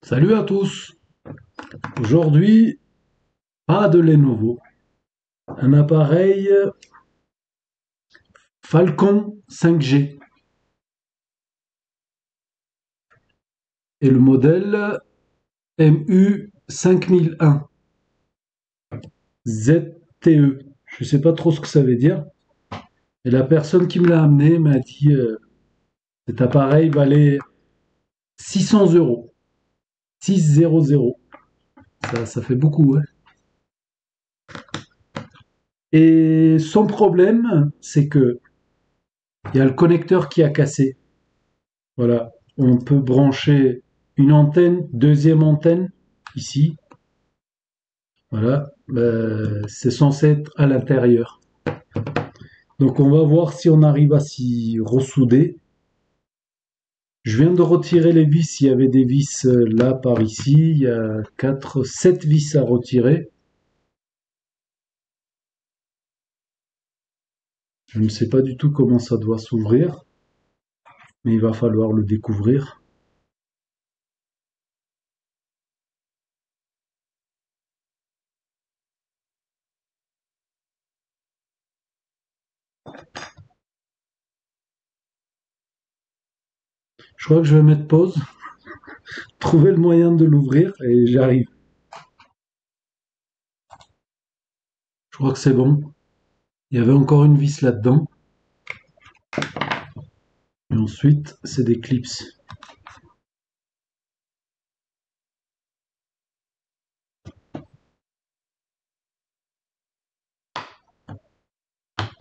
Salut à tous. Aujourd'hui, pas de Lenovo. Un appareil Falcon 5G. Et le modèle MU 5001 ZTE. Je ne sais pas trop ce que ça veut dire. Et la personne qui me l'a amené m'a dit cet appareil valait 600 euros. 600. Ça fait beaucoup, hein. Et son problème, c'est que il y a le connecteur qui a cassé. Voilà, on peut brancher une antenne, deuxième antenne, ici. Voilà, c'est censé être à l'intérieur. Donc on va voir si on arrive à s'y ressouder. Je viens de retirer les vis, il y avait des vis là par ici, il y a 4, 7 vis à retirer. Je ne sais pas du tout comment ça doit s'ouvrir, mais il va falloir le découvrir. Je crois que je vais mettre pause, trouver le moyen de l'ouvrir et j'arrive. Je crois que c'est bon. Il y avait encore une vis là-dedans. Et ensuite, c'est des clips.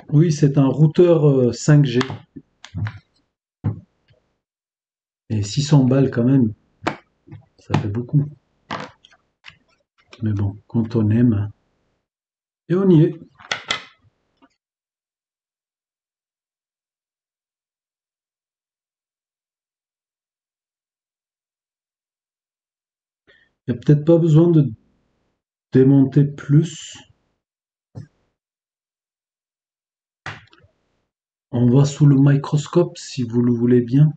Oui, c'est un routeur 5G. Et 600 balles quand même, ça fait beaucoup. Mais bon, quand on aime, et on y est. Il n'y a peut-être pas besoin de démonter plus. On va sous le microscope si vous le voulez bien.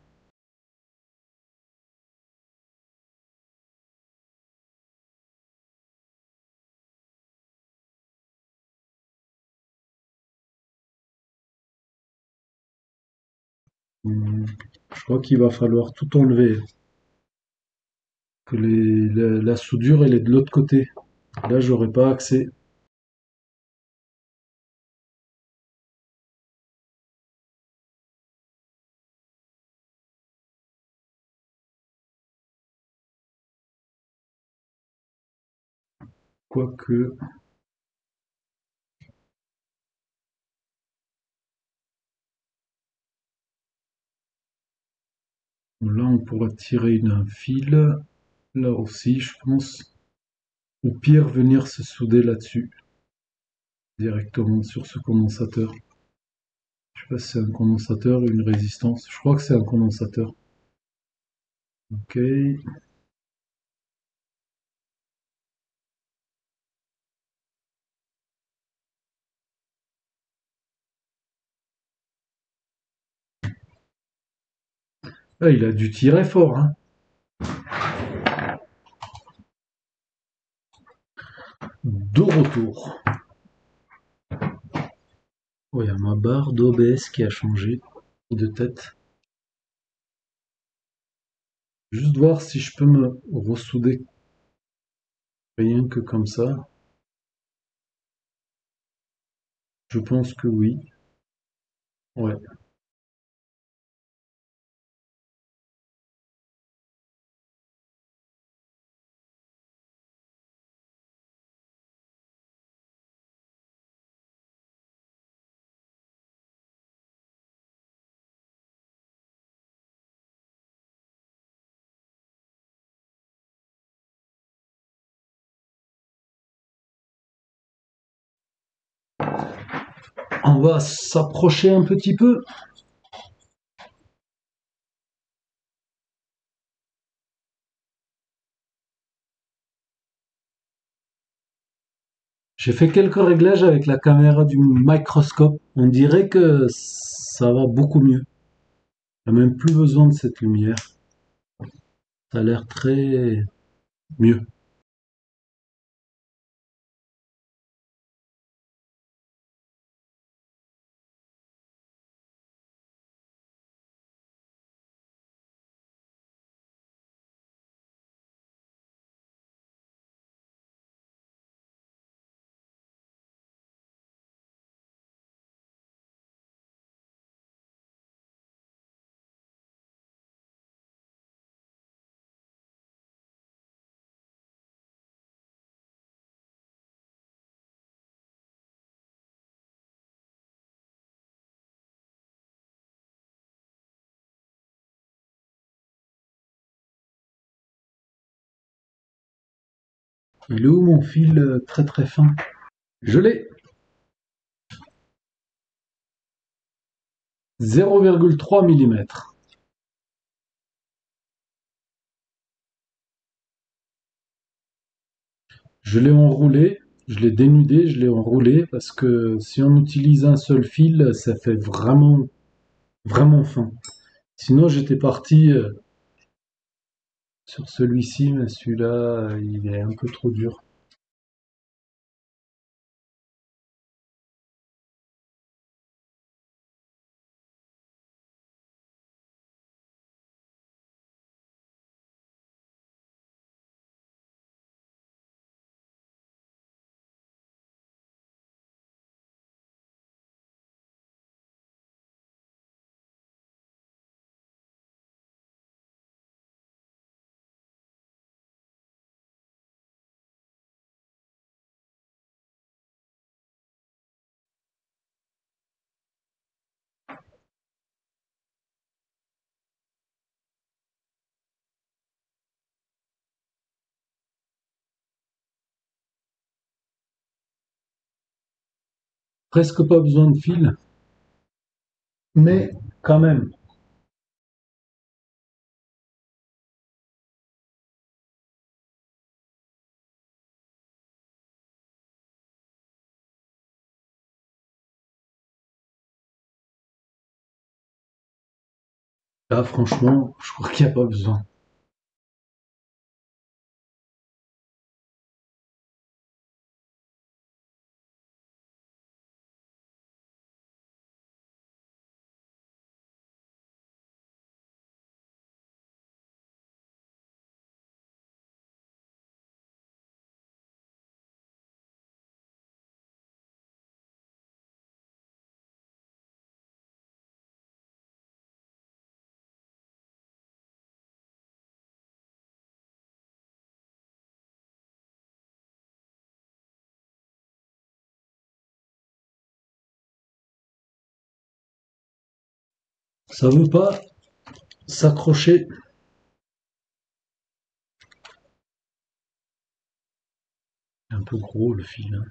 Je crois qu'il va falloir tout enlever. Que la soudure elle est de l'autre côté. Là, j'aurais pas accès. Quoique. Là, on pourra tirer un fil. Là aussi, je pense. Ou pire, venir se souder là-dessus. Directement sur ce condensateur. Je sais pas si c'est un condensateur ou une résistance. Je crois que c'est un condensateur. Ok. Ah, il a dû tirer fort, hein. De retour. Oh, il y a ma barre d'OBS qui a changé de tête. Juste voir si je peux me ressouder rien que comme ça. Je pense que oui. Ouais. On va s'approcher un petit peu. J'ai fait quelques réglages avec la caméra du microscope. On dirait que ça va beaucoup mieux. Il n'y a même plus besoin de cette lumière. Ça a l'air très... mieux. Il est où mon fil très très fin? Je l'ai. 0,3 millimètres. Je l'ai enroulé, je l'ai dénudé, je l'ai enroulé parce que si on utilise un seul fil, ça fait vraiment, vraiment fin. Sinon, j'étais parti sur celui-ci, mais celui-là, il est un peu trop dur. Presque pas besoin de fil, mais quand même. Là, franchement, je crois qu'il n'y a pas besoin. Ça veut pas s'accrocher. Un peu gros le fil, hein.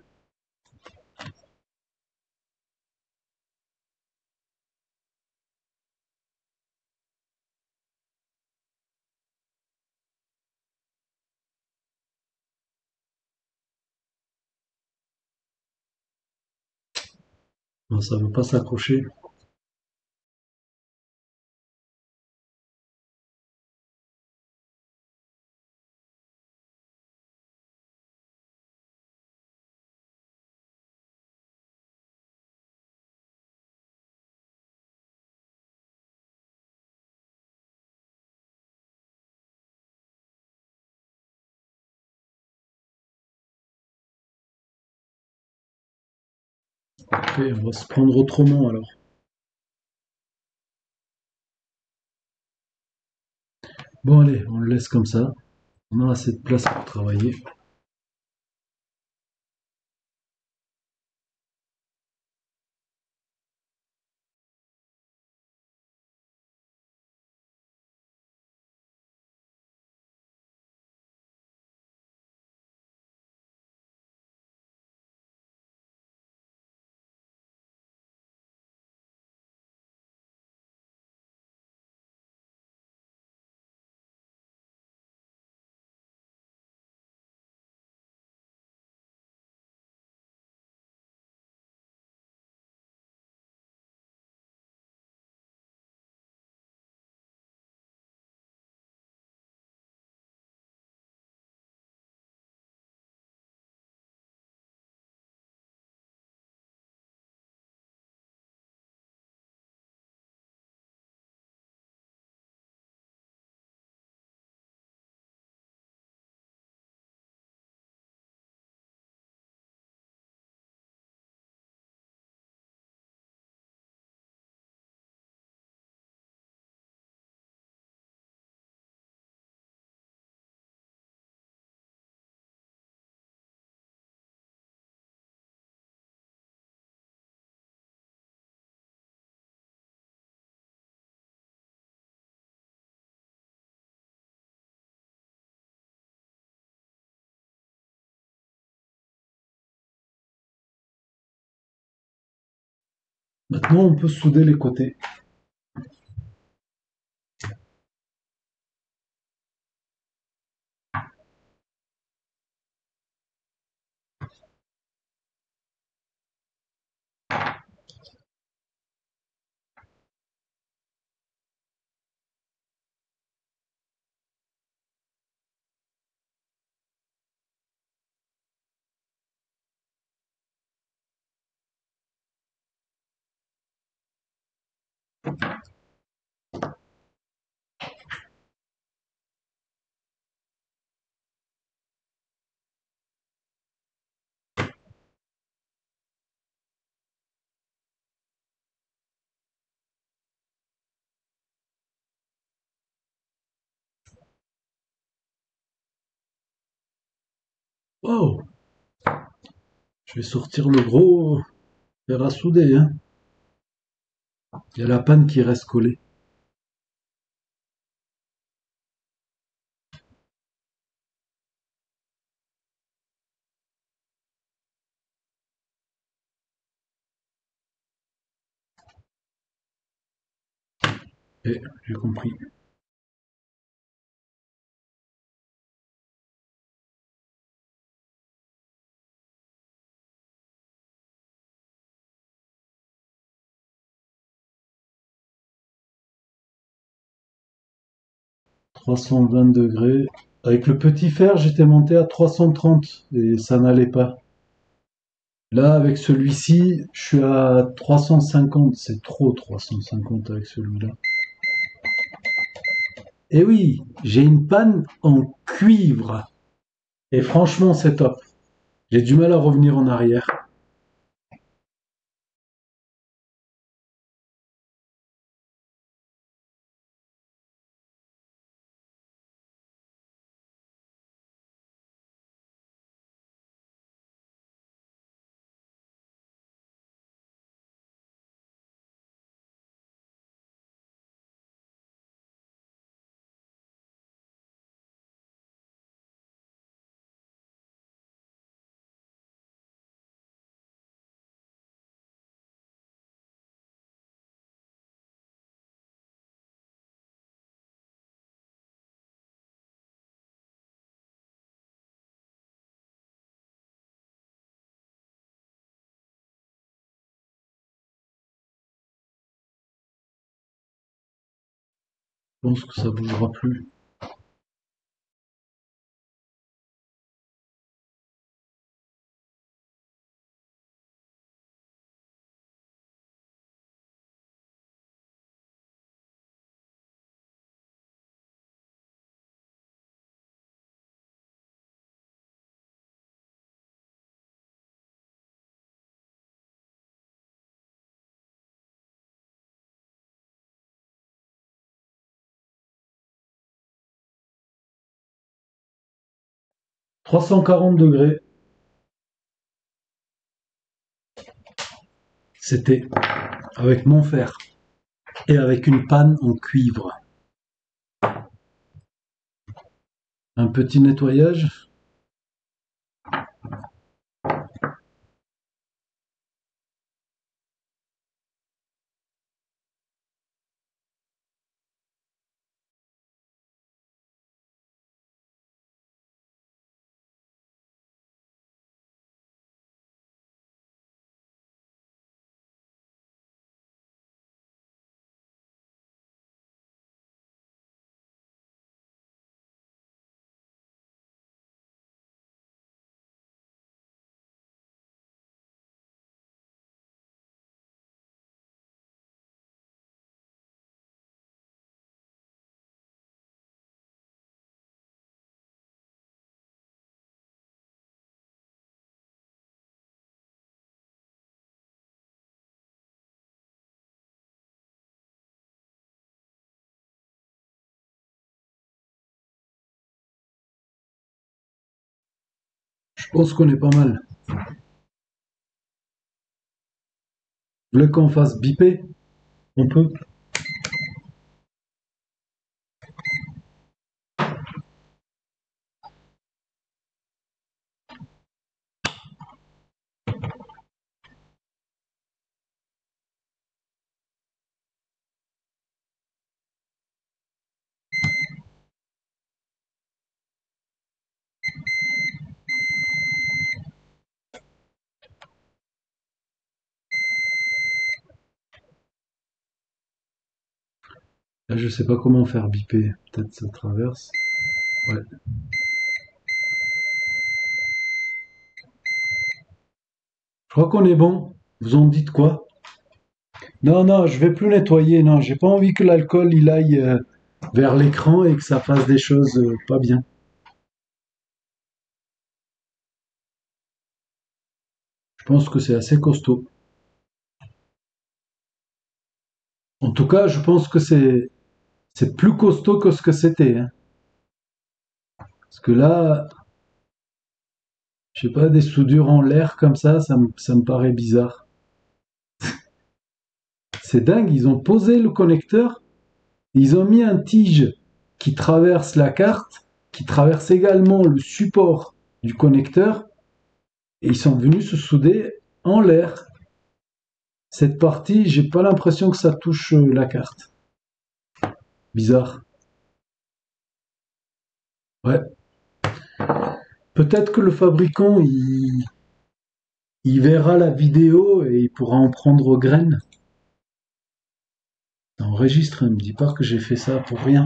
Non, ça veut pas s'accrocher. Ok, on va se prendre autrement alors. Bon, allez, on le laisse comme ça. On a assez de place pour travailler. Maintenant, on peut souder les côtés. Oh, je vais sortir le gros fer à souder, hein. Il y a la panne qui reste collée. Et j'ai compris. 320 degrés. Avec le petit fer, j'étais monté à 330 et ça n'allait pas. Là, avec celui-ci, je suis à 350. C'est trop 350 avec celui-là. Et oui, j'ai une panne en cuivre. Et franchement, c'est top. J'ai du mal à revenir en arrière. Je pense que ça bougera plus. 340 degrés. C'était avec mon fer et avec une panne en cuivre. Un petit nettoyage. Je pense qu'on est pas mal. Vous voulez qu'on fasse biper? On peut. Là, je sais pas comment faire biper. Peut-être ça traverse. Ouais. Je crois qu'on est bon. Vous en dites quoi? Non, non, je vais plus nettoyer. Non, j'ai pas envie que l'alcool il aille vers l'écran et que ça fasse des choses pas bien. Je pense que c'est assez costaud. En tout cas, je pense que c'est plus costaud que ce que c'était, hein. Parce que là, je sais pas, des soudures en l'air comme ça me paraît bizarre. C'est dingue, ils ont posé le connecteur, ils ont mis un tige qui traverse la carte, qui traverse également le support du connecteur, et ils sont venus se souder en l'air. Cette partie, j'ai pas l'impression que ça touche la carte. Bizarre. Ouais. Peut-être que le fabricant, il verra la vidéo et il pourra en prendre aux graines. Ça enregistre, ne me dis pas que j'ai fait ça pour rien.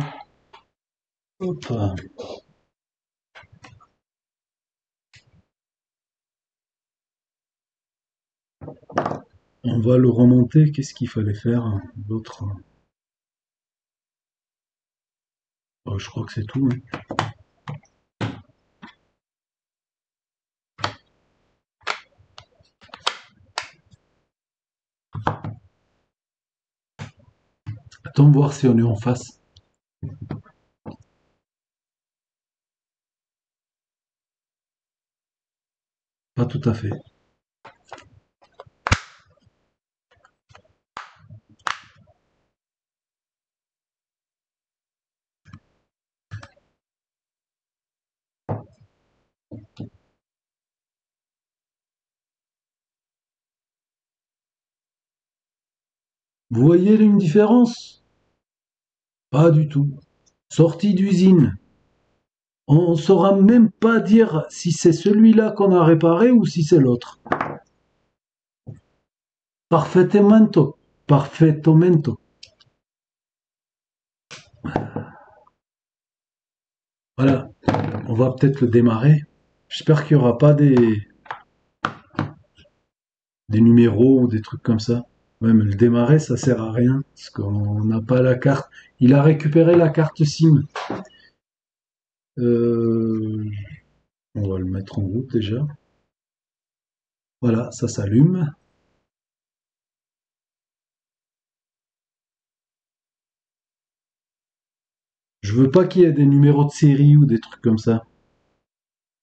Hop. On va le remonter. Qu'est-ce qu'il fallait faire d'autre? Oh, je crois que c'est tout, hein. Attends voir si on est en face. Pas tout à fait. Vous voyez une différence? Pas du tout. Sortie d'usine. On ne saura même pas dire si c'est celui-là qu'on a réparé ou si c'est l'autre. Parfaitemento. Parfaitemento. Voilà. On va peut-être le démarrer. J'espère qu'il n'y aura pas des numéros ou des trucs comme ça. Ouais, mais le démarrer, ça sert à rien, parce qu'on n'a pas la carte. Il a récupéré la carte SIM. Euh, on va le mettre en route déjà. Voilà, ça s'allume. Je veux pas qu'il y ait des numéros de série ou des trucs comme ça.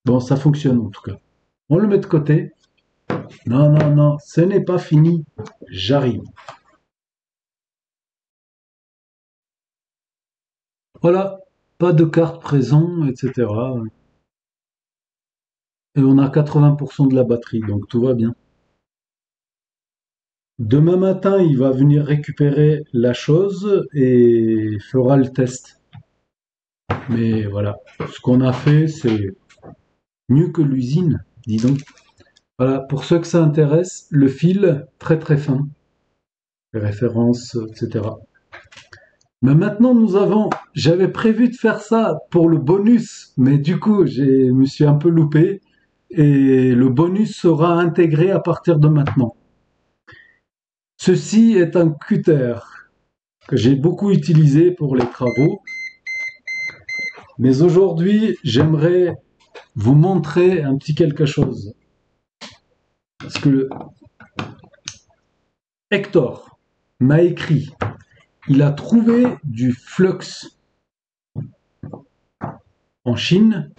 Bon, ça fonctionne en tout cas. On le met de côté. Non, non, non, ce n'est pas fini. J'arrive. Voilà, pas de carte présent, etc. Et on a 80% de la batterie, donc tout va bien. Demain matin, il va venir récupérer la chose et fera le test. Mais voilà, ce qu'on a fait, c'est mieux que l'usine, dis donc. Voilà, pour ceux que ça intéresse, le fil, très très fin, les références, etc. Mais maintenant, j'avais prévu de faire ça pour le bonus, mais du coup, je me suis un peu loupé et le bonus sera intégré à partir de maintenant. Ceci est un cutter que j'ai beaucoup utilisé pour les travaux, mais aujourd'hui, j'aimerais vous montrer un petit quelque chose. Parce que Hector m'a écrit, il a trouvé du flux en Chine,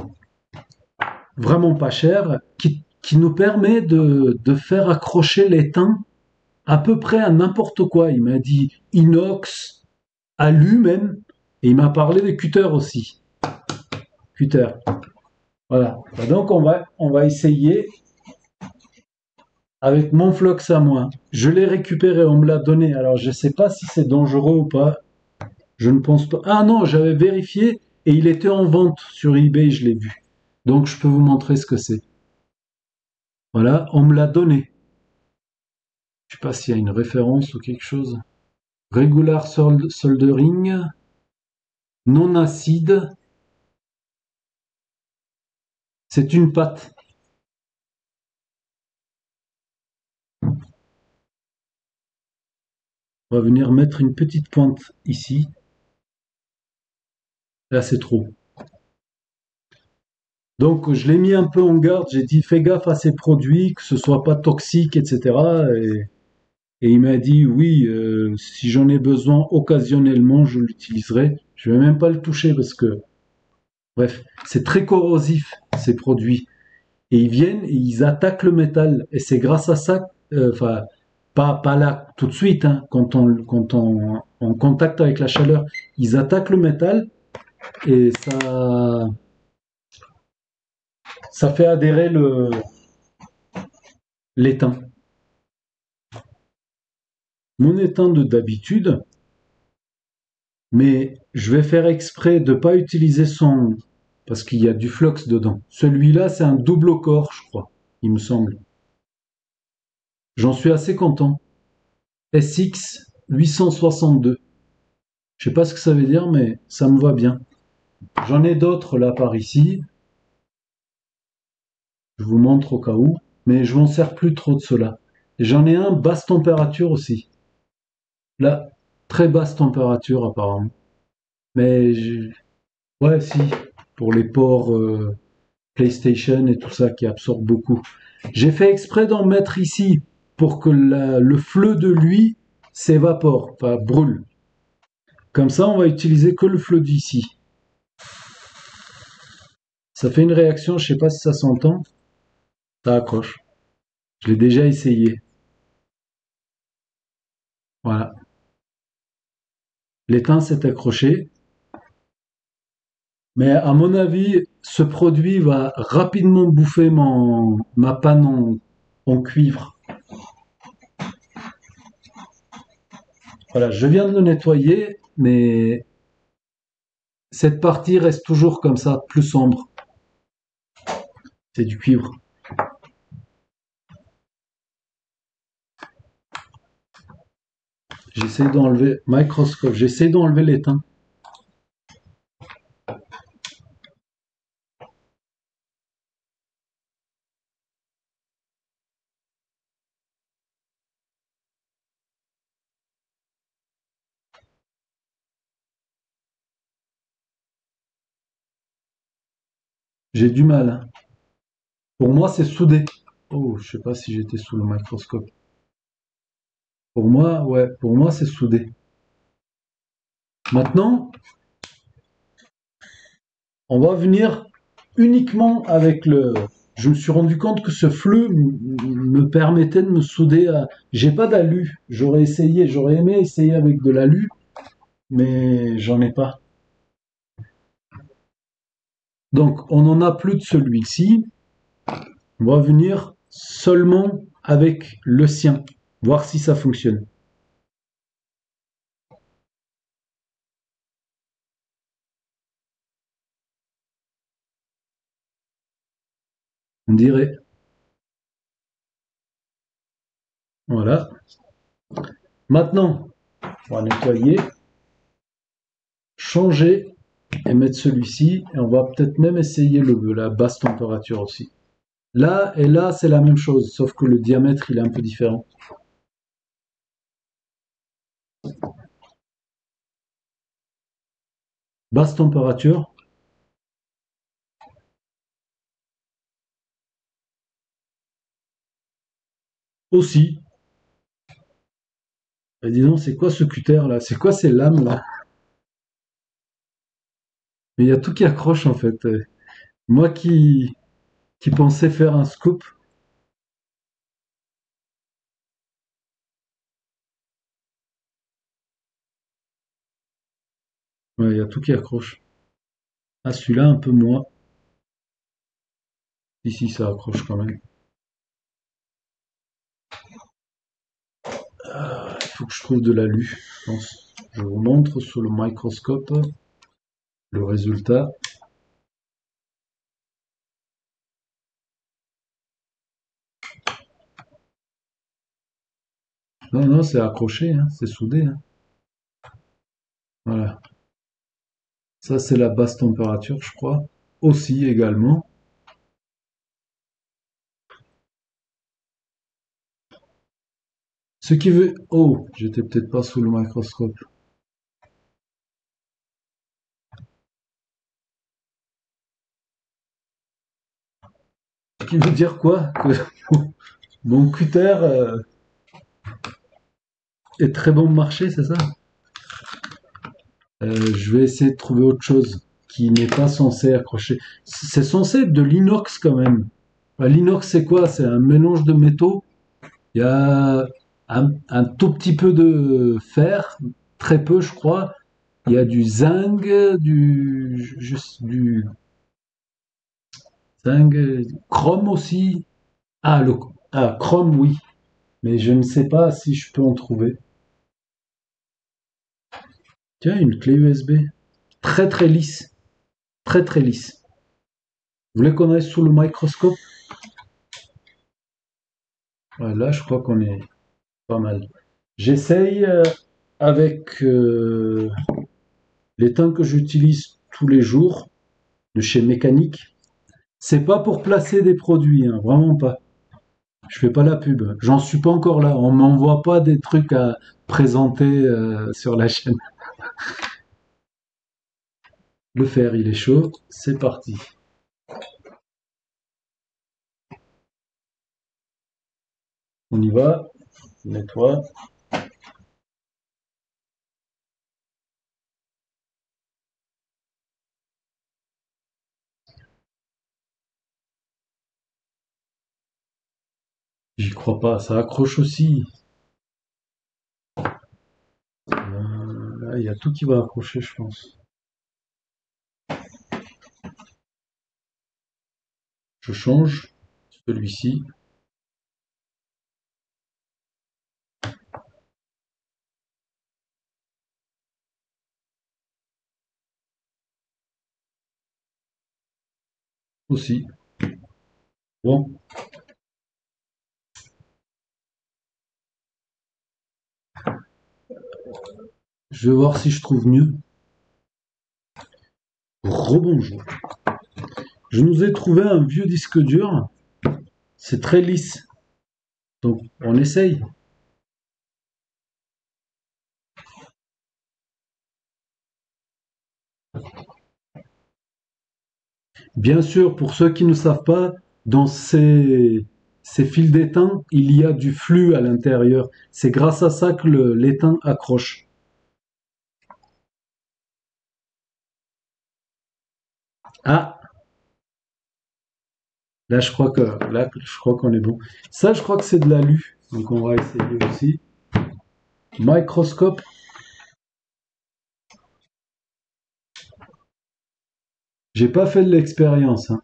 vraiment pas cher, qui nous permet de faire accrocher l'étain à peu près à n'importe quoi. Il m'a dit inox, alu même, et il m'a parlé des cutters aussi. Cutter. Voilà. Donc on va essayer avec mon flux à moi. Je l'ai récupéré, on me l'a donné. Alors je ne sais pas si c'est dangereux ou pas. Je ne pense pas. Ah non, j'avais vérifié et il était en vente sur eBay, je l'ai vu. Donc je peux vous montrer ce que c'est. Voilà, on me l'a donné. Je ne sais pas s'il y a une référence ou quelque chose. Regular soldering, non acide, c'est une pâte. On va venir mettre une petite pointe ici. Là, c'est trop. Donc, je l'ai mis un peu en garde. J'ai dit, fais gaffe à ces produits, que ce soit pas toxique, etc. Et il m'a dit, oui, si j'en ai besoin occasionnellement, je l'utiliserai. Je vais même pas le toucher parce que, bref, c'est très corrosif, ces produits. Et ils viennent et ils attaquent le métal. Et c'est grâce à ça, enfin, pas là tout de suite, hein, quand on en contact avec la chaleur, ils attaquent le métal et ça fait adhérer l'étain. Mon étain de d'habitude, mais je vais faire exprès de pas utiliser son, parce qu'il y a du flux dedans. Celui-là, c'est un double corps, je crois, il me semble. J'en suis assez content. SX 862. Je sais pas ce que ça veut dire, mais ça me va bien. J'en ai d'autres là par ici. Je vous montre au cas où. Mais je m'en sers plus trop de cela. Et j'en ai un basse température aussi. Là, très basse température apparemment. Mais ouais, si. Pour les ports PlayStation et tout ça qui absorbent beaucoup. J'ai fait exprès d'en mettre ici pour que le fleu de lui s'évapore, enfin brûle. Comme ça, on va utiliser que le fleu d'ici. Ça fait une réaction, je sais pas si ça s'entend. Ça accroche. Je l'ai déjà essayé. Voilà. L'étain s'est accroché. Mais à mon avis, ce produit va rapidement bouffer ma panne en cuivre. Voilà, je viens de le nettoyer, mais cette partie reste toujours comme ça, plus sombre. C'est du cuivre. J'essaie d'enlever, microscope, j'essaie d'enlever l'étain. J'ai du mal, hein. Pour moi, c'est soudé. Oh, je sais pas si j'étais sous le microscope. Pour moi, ouais, pour moi, c'est soudé. Maintenant, on va venir uniquement avec le. Je me suis rendu compte que ce fleu me permettait de me souder à. J'ai pas d'alu. J'aurais essayé, j'aurais aimé essayer avec de l'alu, mais j'en ai pas. Donc, on n'en a plus de celui-ci. On va venir seulement avec le sien, voir si ça fonctionne. On dirait. Voilà. Maintenant, on va nettoyer, changer et mettre celui-ci. Et on va peut-être même essayer la basse température aussi. Là et là, c'est la même chose, sauf que le diamètre, il est un peu différent. Basse température aussi. Et dis donc, c'est quoi ce cutter là? C'est quoi ces lames là? Mais il y a tout qui accroche en fait. Moi qui pensais faire un scoop, ouais, il y a tout qui accroche. Ah, celui-là un peu moins. Ici, ça accroche quand même. Il faut que je trouve de l'alu, je pense. Je vous montre sous le microscope le résultat. Non, non, c'est accroché, hein, c'est soudé, hein. Voilà. Ça, c'est la basse température, je crois. Aussi, également. Ce qui veut... Oh, j'étais peut-être pas sous le microscope. Ce qui veut dire quoi? Que mon cutter est très bon marché, c'est ça? Je vais essayer de trouver autre chose qui n'est pas censé accrocher. C'est censé être de l'inox quand même. L'inox, c'est quoi? C'est un mélange de métaux. Il y a un tout petit peu de fer, très peu, je crois. Il y a du zinc, du zinc, chrome aussi. Ah, chrome, oui. Mais je ne sais pas si je peux en trouver. Tiens, une clé USB. Très très lisse. Très très lisse. Vous voulez qu'on aille sous le microscope? Ouais, là, je crois qu'on est pas mal. J'essaye avec l'étain que j'utilise tous les jours de chez Mécanique. C'est pas pour placer des produits, hein, vraiment pas. Je fais pas la pub. J'en suis pas encore là. On m'envoie pas des trucs à présenter sur la chaîne. Le fer, il est chaud. C'est parti. On y va. On nettoie. J'y crois pas. Ça accroche aussi. Là, il y a tout qui va accrocher, je pense. Je change celui-ci aussi. Bon, je vais voir si je trouve mieux. Rebonjour. Je nous ai trouvé un vieux disque dur. C'est très lisse. Donc, on essaye. Bien sûr, pour ceux qui ne savent pas, dans ces fils d'étain, il y a du flux à l'intérieur. C'est grâce à ça que l'étain accroche. Ah, là, je crois qu'on est bon. Ça, je crois que c'est de l'alu. Donc, on va essayer aussi. Microscope. J'ai pas fait de l'expérience, hein.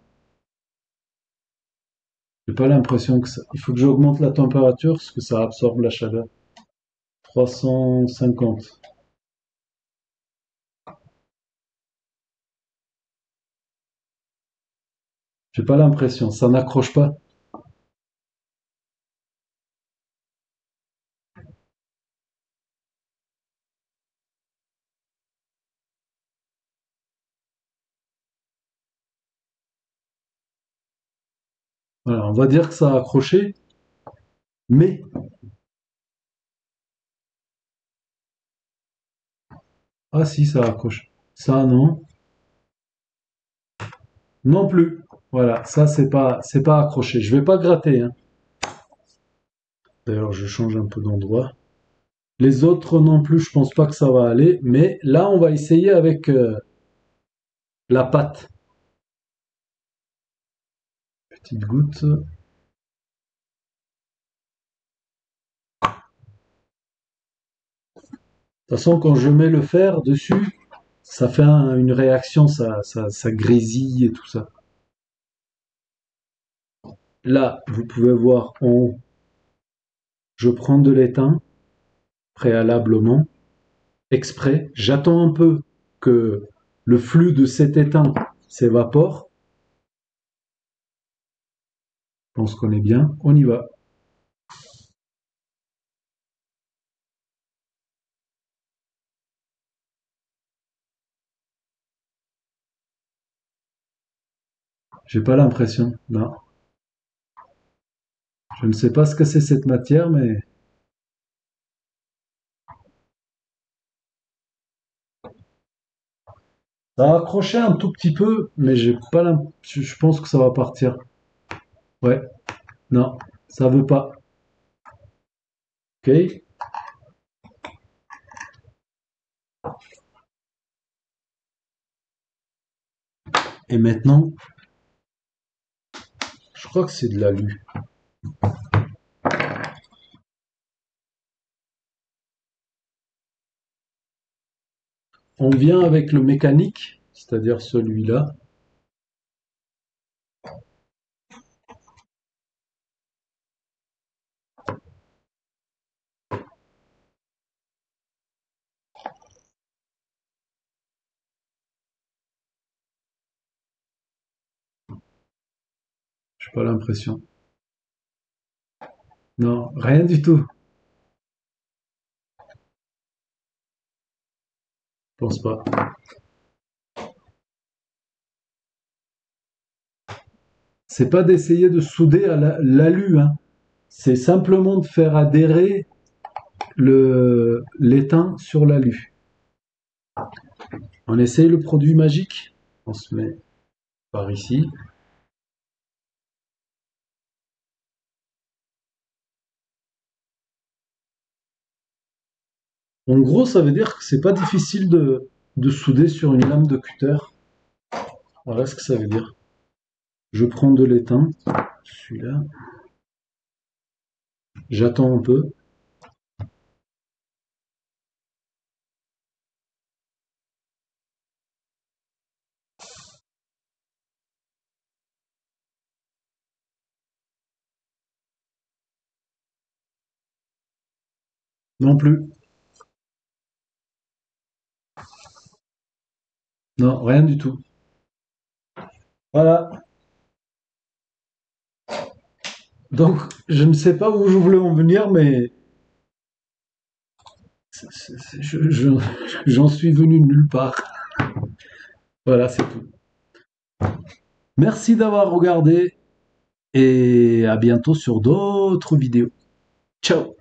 J'ai pas l'impression que ça. Il faut que j'augmente la température parce que ça absorbe la chaleur. 350. J'ai pas l'impression. Ça n'accroche pas. Voilà, on va dire que ça a accroché, mais ah si, ça accroche. Ça non, non plus. Voilà, ça c'est pas accroché. Je vais pas gratter, hein. D'ailleurs, je change un peu d'endroit. Les autres non plus, je pense pas que ça va aller. Mais là, on va essayer avec la pâte. Petite goutte. De toute façon, quand je mets le fer dessus, ça fait une réaction, ça grésille et tout ça. Là, vous pouvez voir en haut, je prends de l'étain préalablement, exprès. J'attends un peu que le flux de cet étain s'évapore. Je pense qu'on est bien. On y va. J'ai pas l'impression. Non. Je ne sais pas ce que c'est cette matière, mais ça a accroché un tout petit peu, mais j'ai pas je pense que ça va partir. Ouais. Non, ça veut pas. Ok. Et maintenant, je crois que c'est de l'alu. On vient avec le mécanique, c'est-à-dire celui-là. J'ai pas l'impression. Non, rien du tout. Je pense pas. C'est pas d'essayer de souder à l'alu, hein. C'est simplement de faire adhérer l'étain sur l'alu. On essaye le produit magique. On se met par ici. En gros, ça veut dire que c'est pas difficile de souder sur une lame de cutter. Voilà ce que ça veut dire. Je prends de l'étain, celui-là. J'attends un peu. Non plus. Non, rien du tout. Voilà. Donc, je ne sais pas où je voulais en venir, mais j'en suis venu nulle part. Voilà, c'est tout. Merci d'avoir regardé et à bientôt sur d'autres vidéos. Ciao!